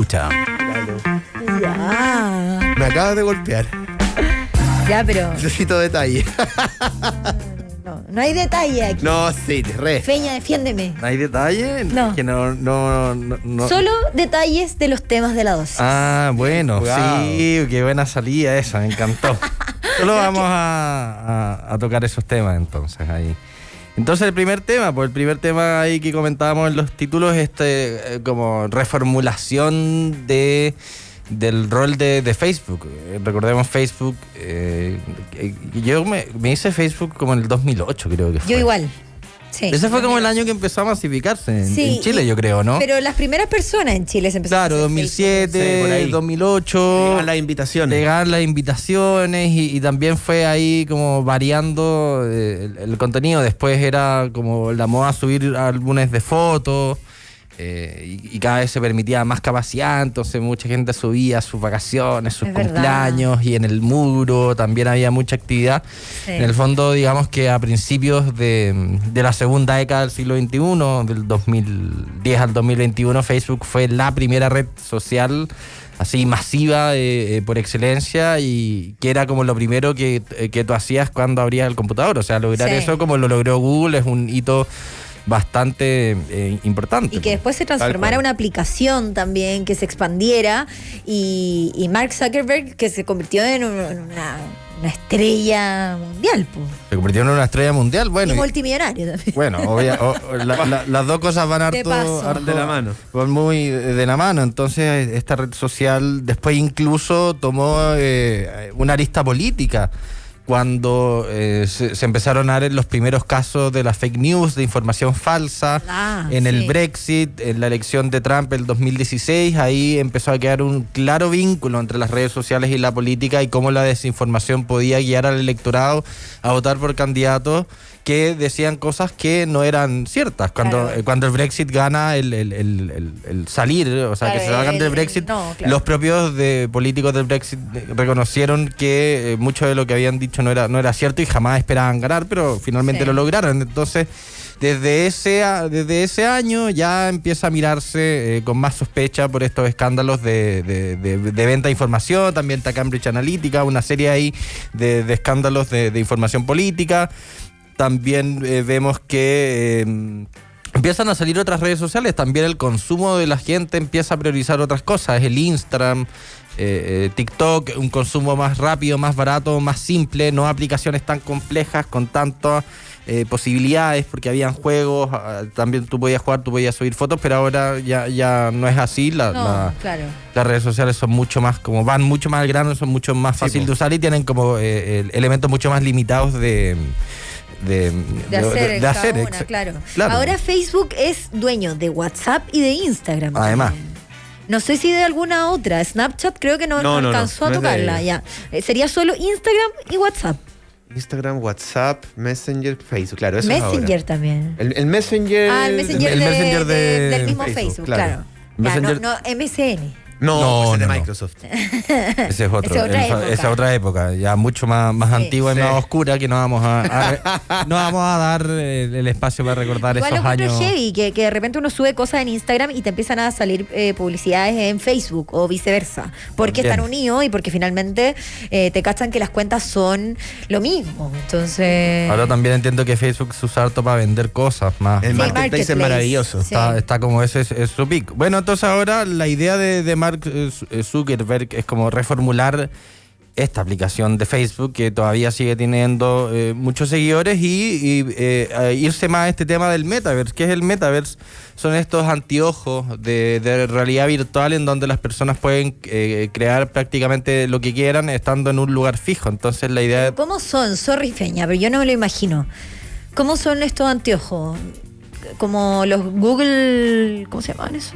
Escucha. Ya. Me acabas de golpear. Ya, pero Necesito detalle. no hay detalle aquí. No, sí, re. Feña, defiéndeme. ¿No hay detalle? No. Que no. Solo detalles de los temas de la dosis. Ah, bueno, Jugado. sí, qué buena salida esa, me encantó. Solo vamos a tocar esos temas entonces ahí. Entonces el primer tema ahí que comentábamos en los títulos, como reformulación del rol de Facebook. Recordemos Facebook, yo me hice Facebook como en el 2008 creo que fue. Yo igual. Sí. Ese fue como el año que empezó a masificarse en Chile, yo creo, ¿no? Pero las primeras personas en Chile se empezaron Claro, a hacer 2007, Sí, por ahí. 2008. Llegan las invitaciones. Llegaban las invitaciones y también fue ahí como variando el contenido. Después era como la moda subir álbumes de fotos y cada vez se permitía más capacidad, entonces mucha gente subía sus vacaciones, sus Es verdad. cumpleaños y en el muro también había mucha actividad. Sí. En el fondo, digamos que a principios de la segunda década del siglo XXI, del 2010 al 2021, Facebook fue la primera red social así masiva por excelencia y que era como lo primero que tú hacías cuando abrías el computador. O sea, lograr Sí. eso como lo logró Google es un hito bastante importante. Y que después se transformara cual. una aplicación también, que se expandiera y Mark Zuckerberg que se convirtió en una estrella mundial, po. Se convirtió en una estrella mundial, bueno. Y y- multimillonario también. Bueno, las dos cosas van De paso. harto De la mano. Van muy de la mano. Entonces, esta red social después incluso tomó una arista política cuando se empezaron a dar los primeros casos de las fake news, de información falsa, en el Sí. Brexit, en la elección de Trump el 2016, ahí empezó a quedar un claro vínculo entre las redes sociales y la política y cómo la desinformación podía guiar al electorado a votar por candidatos que decían cosas que no eran ciertas. Cuando, Claro. cuando el Brexit gana el salir, o sea, Claro, que se salgan del Brexit, no, claro. los propios políticos del Brexit reconocieron que mucho de lo que habían dicho no era cierto y jamás esperaban ganar, pero finalmente Sí. lo lograron. Entonces, desde ese año ya empieza a mirarse con más sospecha por estos escándalos de venta de información. También está Cambridge Analytica, una serie ahí de escándalos de información política. También vemos que empiezan a salir otras redes sociales. También el consumo de la gente empieza a priorizar otras cosas. El Instagram, TikTok, un consumo más rápido, más barato, más simple, no aplicaciones tan complejas con tantas posibilidades, porque habían juegos, también tú podías jugar, tú podías subir fotos, pero ahora ya no es así. No, claro. Las redes sociales son mucho más, como van mucho más al grano, son mucho más fáciles de usar y tienen como elementos mucho más limitados de hacer cada una, exa- claro. claro. Ahora Facebook es dueño de WhatsApp y de Instagram. Además. también. No sé si de alguna otra. Snapchat creo que no alcanzó a no es de tocarla. ellos. Ya. Sería solo Instagram y WhatsApp. Instagram, WhatsApp, Messenger, Facebook. Claro, eso Messenger es también. ahora. El Messenger. El Messenger, el Messenger del mismo Facebook, Facebook, claro. claro. Messenger- Ya, no, MSN. No, ese es de no. Microsoft. Ese es otro. Esa otra época. Esa es otra época, ya mucho más Sí. antigua y Sí. más oscura, que no vamos no vamos a dar el espacio para recordar Igual lo esos encuentro años. heavy, que de repente uno sube cosas en Instagram y te empiezan a salir publicidades en Facebook o viceversa. Porque También. están unidos y porque finalmente te cachan que las cuentas son lo mismo. Entonces. Ahora también entiendo que Facebook se usa harto para vender cosas más. El Sí, marketplace es marketplace. maravilloso. Sí. Está como ese es su pick. Bueno, entonces ahora la idea de Mark Zuckerberg es como reformular esta aplicación de Facebook que todavía sigue teniendo muchos seguidores y irse más a este tema del metaverse. ¿Qué es el metaverse? Son estos anteojos de realidad virtual en donde las personas pueden crear prácticamente lo que quieran estando en un lugar fijo. Entonces la idea ¿Cómo son? Sorry, Feña, pero yo no me lo imagino. ¿Cómo son estos anteojos? Como los Google. ¿Cómo se llaman eso?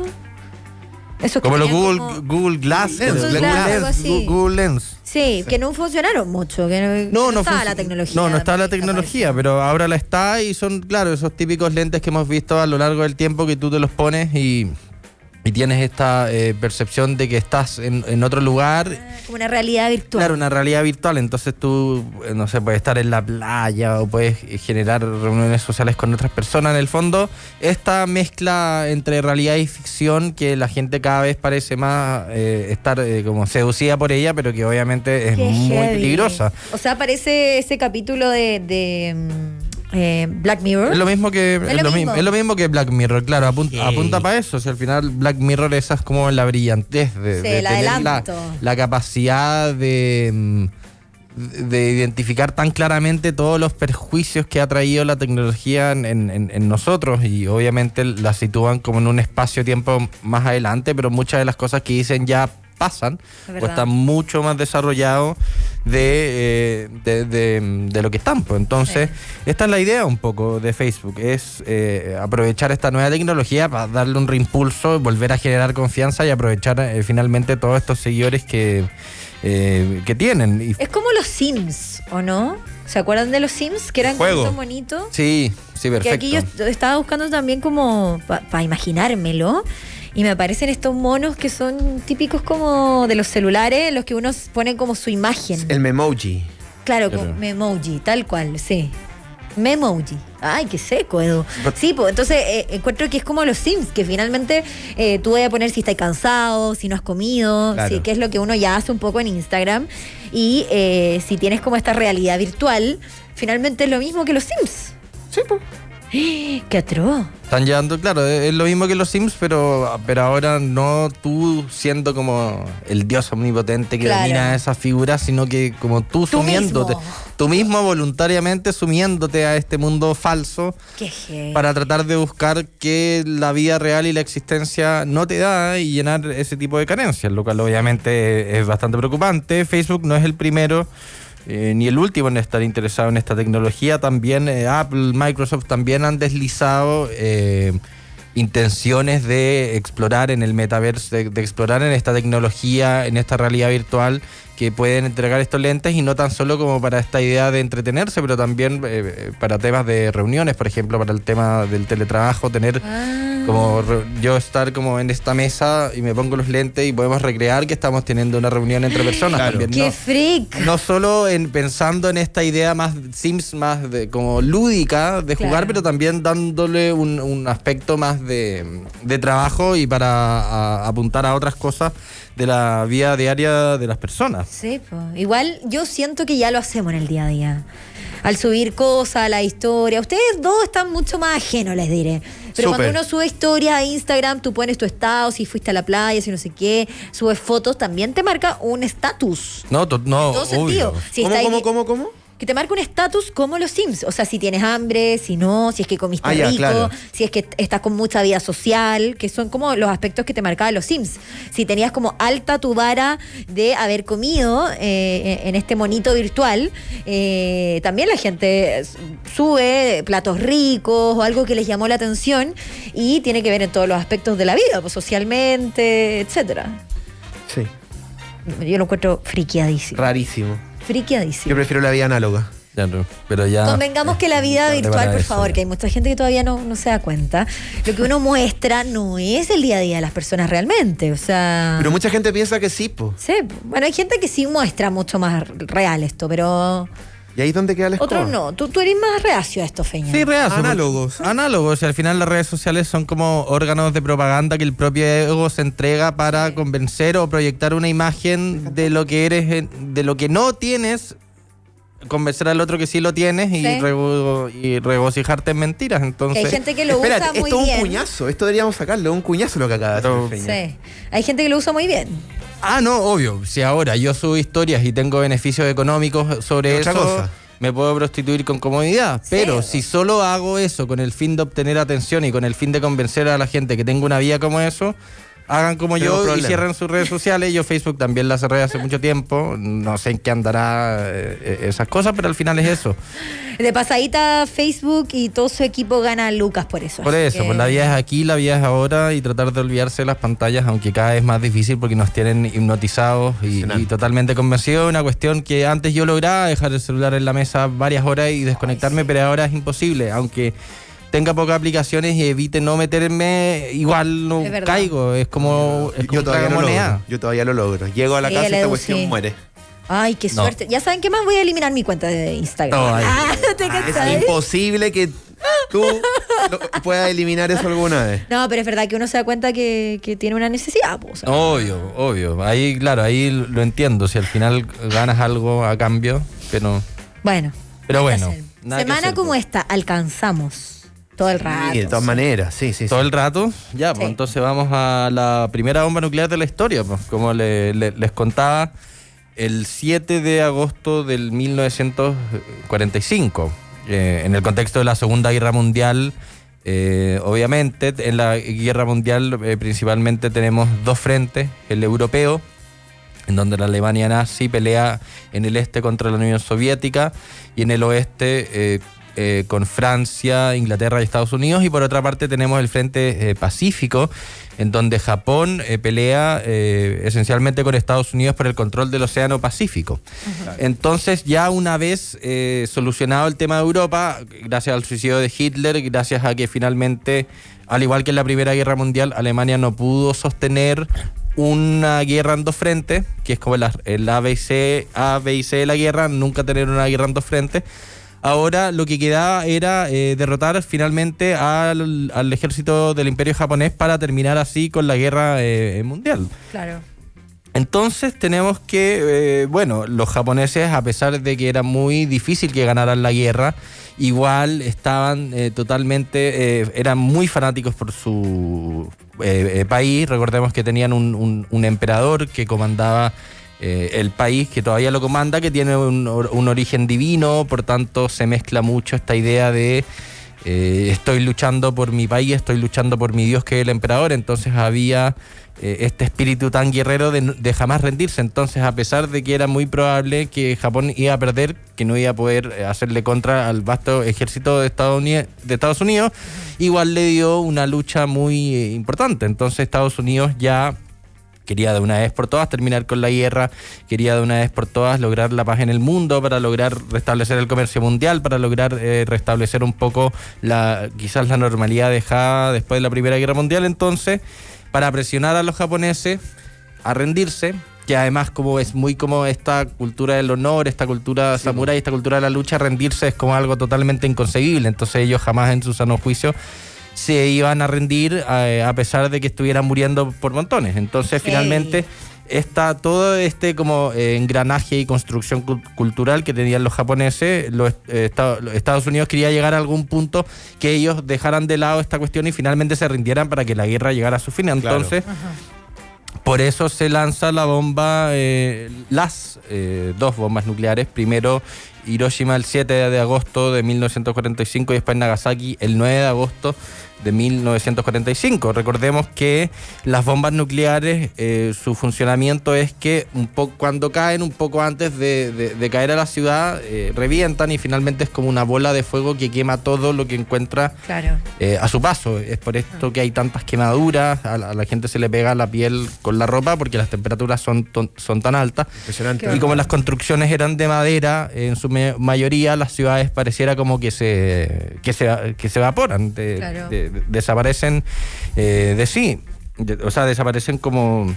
Esos que como los tenían Google Glass, Google Glass, algo así. Google Lens. Sí, que no funcionaron mucho, que no estaba func- la tecnología. No estaba la para tecnología, eso. pero ahora la está y son, claro, esos típicos lentes que hemos visto a lo largo del tiempo que tú te los pones y y tienes esta percepción de que estás en otro lugar. Como una realidad virtual. Claro, una realidad virtual. Entonces tú, no sé, puedes estar en la playa o puedes generar reuniones sociales con otras personas. En el fondo, esta mezcla entre realidad y ficción, que la gente cada vez parece más estar como seducida por ella, pero que obviamente es Qué muy heavy. peligrosa. O sea, parece ese capítulo de Black Mirror. Es lo mismo que Es lo mismo. es lo mismo que Black Mirror, claro, apunta para eso. Si al final Black Mirror esa es como la brillantez de Sí, el tener adelanto. la capacidad de identificar tan claramente todos los perjuicios que ha traído la tecnología en nosotros, y obviamente la sitúan como en un espacio-tiempo más adelante, pero muchas de las cosas que dicen ya pasan Es o verdad. están mucho más desarrollados de lo que están. Pues. Entonces, esta es la idea un poco de Facebook, es aprovechar esta nueva tecnología para darle un reimpulso, volver a generar confianza y aprovechar finalmente todos estos seguidores que tienen. Y Es como los Sims, ¿o no? ¿Se acuerdan de los Sims? Que eran Juego. tan bonitos. sí, Que perfecto. aquí yo estaba buscando también como para imaginármelo. Y me aparecen estos monos que son típicos como de los celulares, los que uno pone como su imagen. El Memoji. Claro, Claro. con Memoji, tal cual, sí. Memoji. Ay, qué seco, Edu. Sí, pues entonces encuentro que es como los Sims, que finalmente tú vas a poner si estás cansado, si no has comido, Claro. sí, que es lo que uno ya hace un poco en Instagram. Y si tienes como esta realidad virtual, finalmente es lo mismo que los Sims. Sí, pues. ¡Qué atroz! Están llevando, claro, es lo mismo que los Sims, pero ahora no tú siendo como el dios omnipotente que Claro. domina esas figuras, sino que como tú sumiéndote, mismo. tú mismo voluntariamente sumiéndote a este mundo falso ¡Qué heavy! para tratar de buscar que la vida real y la existencia no te da y llenar ese tipo de carencias, lo cual obviamente es bastante preocupante. Facebook no es el primero ni el último en estar interesado en esta tecnología. También Apple, Microsoft también han deslizado intenciones de explorar en el metaverse, de explorar en esta tecnología, en esta realidad virtual que pueden entregar estos lentes, y no tan solo como para esta idea de entretenerse, pero también para temas de reuniones, por ejemplo, para el tema del teletrabajo, tener como yo estar como en esta mesa y me pongo los lentes y podemos recrear que estamos teniendo una reunión entre personas. Claro. También, ¡Qué ¿no? freak! No solo pensando en esta idea más Sims, más de como lúdica de jugar, Claro. pero también dándole un aspecto más de trabajo y para apuntar a otras cosas de la vida diaria de las personas. Sí, pues. Igual yo siento que ya lo hacemos en el día a día. Al subir cosas a la historia. Ustedes dos están mucho más ajenos, les diré. Pero Súper. cuando uno sube historias a Instagram, tú pones tu estado, si fuiste a la playa, si no sé qué, subes fotos, también te marca un estatus. No, no, En todo sentido. obvio. Si ¿Cómo, está ahí- cómo? Que te marca un estatus como los Sims. O sea, si tienes hambre, si no, si es que comiste Ah, ya, rico, claro. si es que estás con mucha vida social, que son como los aspectos que te marcaban los Sims. Si tenías como alta tu vara de haber comido en este monito virtual, también la gente sube platos ricos o algo que les llamó la atención y tiene que ver en todos los aspectos de la vida, pues socialmente, etcétera. Sí. Yo lo encuentro friqueadísimo. Rarísimo. Friqueadísimo. Yo prefiero la vida análoga. Ya no, pero ya. Convengamos que la vida tarde virtual, para por eso, favor, ya. que hay mucha gente que todavía no se da cuenta. Lo que uno muestra no es el día a día de las personas realmente. O sea. Pero mucha gente piensa que sí, po. Sí, bueno, hay gente que sí muestra mucho más real esto, pero Y ahí es donde queda la escoba. otros no. Tú eres más reacio a esto, Feña. Sí, reacio. Análogos. Análogos. Y al final las redes sociales son como órganos de propaganda que el propio ego se entrega para convencer o proyectar una imagen de lo que eres, de lo que no tienes, convencer al otro que sí lo tienes y, Sí. y regocijarte en mentiras. Que Entonces, hay gente que lo Espérate, usa muy esto es bien. un cuñazo. Esto deberíamos sacarlo. Es un cuñazo lo que acaba de Pero- hacer Feña. Sí. Hay gente que lo usa muy bien. no, obvio. Si ahora yo subo historias y tengo beneficios económicos sobre Otra eso, cosa. me puedo prostituir con comodidad. Sí. Pero si solo hago eso con el fin de obtener atención y con el fin de convencer a la gente que tengo una vida como eso, hagan como Tenemos yo y problemas. cierren sus redes sociales. Yo Facebook también la cerré hace mucho tiempo. No sé en qué andará esas cosas, pero al final es eso. De pasadita, Facebook y todo su equipo gana lucas por eso. Por así eso, que- pues la vida es aquí, la vida es ahora, y tratar de olvidarse de las pantallas, aunque cada vez más difícil porque nos tienen hipnotizados y totalmente convencidos. Una cuestión que antes yo lograba dejar el celular en la mesa varias horas y desconectarme, pero ahora es imposible, aunque tenga pocas aplicaciones y evite no meterme, igual no Es verdad. caigo. Es como, es como Yo todavía lo moneda. logro. Yo todavía lo logro. Llego a la Sí, casa y el esta Edu, cuestión sí. muere. Ay, qué No. suerte. Ya saben qué más, voy a eliminar mi cuenta de Instagram. No, ay. ¿Te Es cachai? imposible que tú puedas eliminar eso alguna vez. No, pero es verdad que uno se da cuenta que tiene una necesidad. Pues, o sea. Obvio. Ahí, claro, ahí lo entiendo. Si al final ganas algo a cambio, pero Bueno. Pero nada que bueno, hacer. nada que Semana hacer, como pues. esta, alcanzamos todo el rato. Y de todas maneras, sí. todo el rato. Ya, pues Sí. entonces vamos a la primera bomba nuclear de la historia. Pues, como les contaba, el 7 de agosto del 1945, en el contexto de la Segunda Guerra Mundial. Obviamente, en la Guerra Mundial principalmente tenemos dos frentes: el europeo, en donde la Alemania nazi pelea en el este contra la Unión Soviética, y en el oeste con Francia, Inglaterra y Estados Unidos, y por otra parte tenemos el frente pacífico, en donde Japón pelea esencialmente con Estados Unidos por el control del Océano Pacífico. Entonces, ya una vez solucionado el tema de Europa, gracias al suicidio de Hitler, gracias a que finalmente, al igual que en la Primera Guerra Mundial, Alemania no pudo sostener una guerra en dos frentes, que es como el A, B y C de la guerra, nunca tener una guerra en dos frentes. Ahora lo que quedaba era derrotar finalmente al ejército del Imperio japonés para terminar así con la guerra mundial. Claro. Entonces tenemos que, los japoneses, a pesar de que era muy difícil que ganaran la guerra, igual estaban eran muy fanáticos por su país. Recordemos que tenían un emperador que comandaba el país, que todavía lo comanda, que tiene un origen divino, por tanto se mezcla mucho esta idea de estoy luchando por mi país, estoy luchando por mi Dios, que es el emperador. Entonces había este espíritu tan guerrero de jamás rendirse. Entonces, a pesar de que era muy probable que Japón iba a perder, que no iba a poder hacerle contra al vasto ejército de Estados Unidos, igual le dio una lucha muy importante. Entonces Estados Unidos ya quería de una vez por todas terminar con la guerra, quería de una vez por todas lograr la paz en el mundo, para lograr restablecer el comercio mundial, para lograr restablecer un poco quizás la normalidad dejada después de la Primera Guerra Mundial. Entonces, para presionar a los japoneses a rendirse, que además como es muy como esta cultura del honor, esta cultura samurái, esta cultura de la lucha, rendirse es como algo totalmente inconcebible. Entonces ellos jamás en su sano juicio se iban a rendir a pesar de que estuvieran muriendo por montones. Entonces finalmente está todo como engranaje y construcción cultural que tenían los japoneses. Los Estados Unidos quería llegar a algún punto que ellos dejaran de lado esta cuestión y finalmente se rindieran para que la guerra llegara a su fin. Entonces, por eso se lanza la bomba, las dos bombas nucleares. Primero Hiroshima el 7 de agosto de 1945 y después Nagasaki el 9 de agosto de 1945. Recordemos que las bombas nucleares, su funcionamiento es que cuando caen, un poco antes de caer a la ciudad, revientan y finalmente es como una bola de fuego que quema todo lo que encuentra a su paso. Es por esto que hay tantas quemaduras, a la gente se le pega la piel con la ropa porque las temperaturas son tan altas. Impresionante. Y como las construcciones eran de madera, en su mayoría las ciudades pareciera como que se evaporan, desaparecen de sí, desaparecen como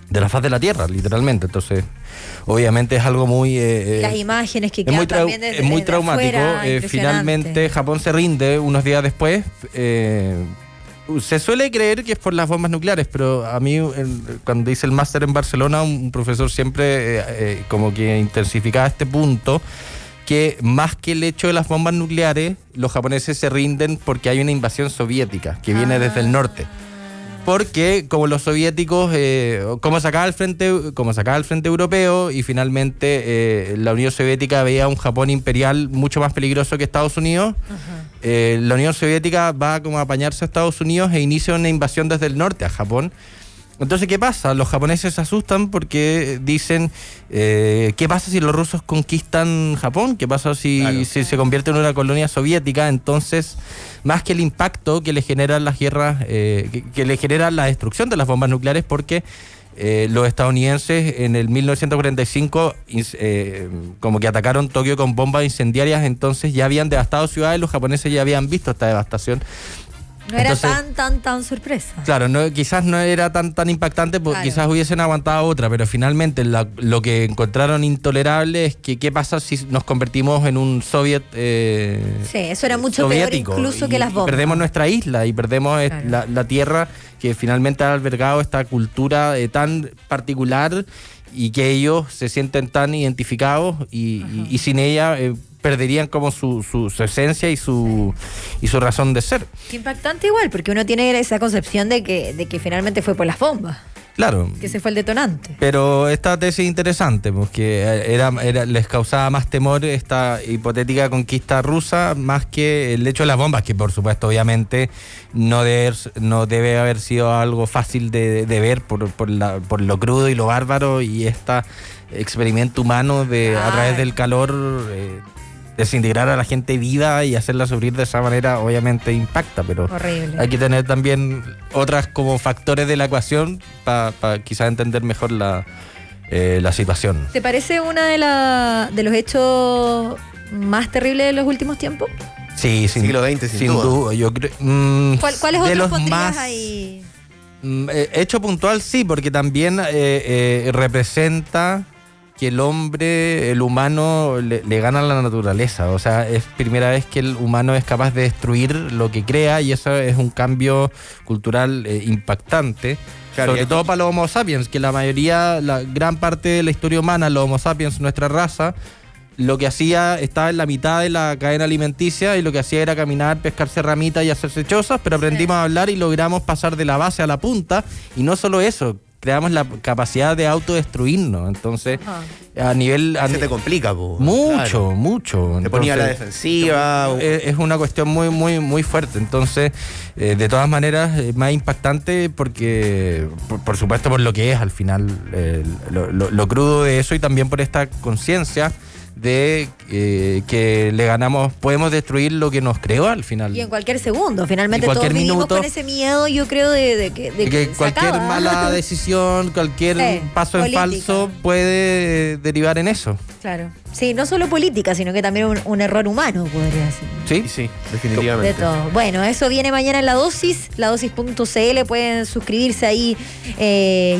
de la faz de la tierra, literalmente. Entonces, obviamente es algo muy... las imágenes que quedan también desde es muy desde traumático. afuera, Finalmente Japón se rinde unos días después. Se suele creer que es por las bombas nucleares, pero a mí, cuando hice el máster en Barcelona, un profesor siempre como que intensificaba este punto, que más que el hecho de las bombas nucleares, los japoneses se rinden porque hay una invasión soviética que viene desde el norte. Porque como los soviéticos, como sacaba el frente europeo y finalmente la Unión Soviética veía un Japón imperial mucho más peligroso que Estados Unidos, la Unión Soviética va como a apañarse a Estados Unidos e inicia una invasión desde el norte a Japón. Entonces, ¿qué pasa? Los japoneses se asustan porque dicen, ¿qué pasa si los rusos conquistan Japón? ¿Qué pasa si se convierte en una colonia soviética? Entonces, más que el impacto que le generan las guerras, que le generan la destrucción de las bombas nucleares, porque los estadounidenses en el 1945 como que atacaron Tokio con bombas incendiarias, entonces ya habían devastado ciudades, los japoneses ya habían visto esta devastación. No era Entonces, tan sorpresa. Claro, quizás no era tan impactante, porque Claro. quizás hubiesen aguantado otra, pero finalmente lo que encontraron intolerable es que qué pasa si nos convertimos en un soviet Sí, eso era mucho soviético, peor incluso que las bombas. Perdemos nuestra isla y perdemos Claro. la tierra que finalmente ha albergado esta cultura tan particular y que ellos se sienten tan identificados y sin ella perderían como su esencia y su razón de ser. Qué impactante igual, porque uno tiene esa concepción de que finalmente fue por las bombas, Claro. que ese fue el detonante. Pero esta tesis es interesante, porque les causaba más temor esta hipotética conquista rusa, más que el hecho de las bombas, que por supuesto, obviamente, no debe haber sido algo fácil de ver por lo crudo y lo bárbaro, y este experimento humano a través del calor desintegrar a la gente viva y hacerla sufrir de esa manera, obviamente impacta, pero Horrible. hay que tener también otras como factores de la ecuación para quizás entender mejor la situación. ¿Te parece una de los hechos más terribles de los últimos tiempos? Sí, Siglo XX, sin duda. Yo creo. ¿Cuáles de otros los pondrías más ahí? hecho puntual, sí, porque también representa que el hombre, el humano, le gana a la naturaleza. O sea, es primera vez que el humano es capaz de destruir lo que crea, y eso es un cambio cultural impactante. Claro, sobre todo para los Homo sapiens, que la gran parte de la historia humana, los Homo sapiens, nuestra raza, lo que hacía, estaba en la mitad de la cadena alimenticia, y lo que hacía era caminar, pescarse ramitas y hacerse chozas, pero aprendimos a hablar y logramos pasar de la base a la punta, y no solo eso, creamos la capacidad de autodestruirnos. Entonces, a nivel... Se te complica, po. Mucho. Te ponía a la Entonces, defensiva. es una cuestión muy fuerte. Entonces, de todas maneras, es más impactante porque, por supuesto, por lo que es al final, lo crudo de eso, y también por esta conciencia de que le ganamos, podemos destruir lo que nos creó al final. Y en cualquier segundo, finalmente En cualquier todos vivimos minuto, con ese miedo, yo creo, de que se cualquier acaba. mala decisión, cualquier Sí, paso en política. falso puede derivar en eso. Claro. Sí, no solo política, sino que también un error humano, podría decir. ¿Sí? Sí, definitivamente. De todo. Bueno, eso viene mañana en La Dosis, ladosis.cl, pueden suscribirse ahí.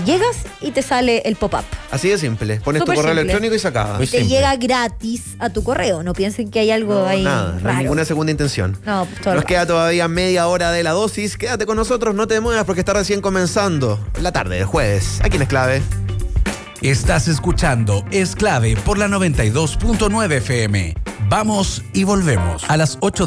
Llegas y te sale el pop-up. Así de simple. Pones Súper tu correo simple. electrónico y se acaba. Muy Te simple. llega gratis a tu correo. No piensen que hay algo ahí Nada, no hay raro. ninguna segunda intención. No, pues todo Nos raro. queda todavía media hora de La Dosis. Quédate con nosotros, no te muevas porque está recién comenzando la tarde del jueves. Aquí en Es Clave. Estás escuchando Es Clave por la 92.9 FM. Vamos y volvemos a las 8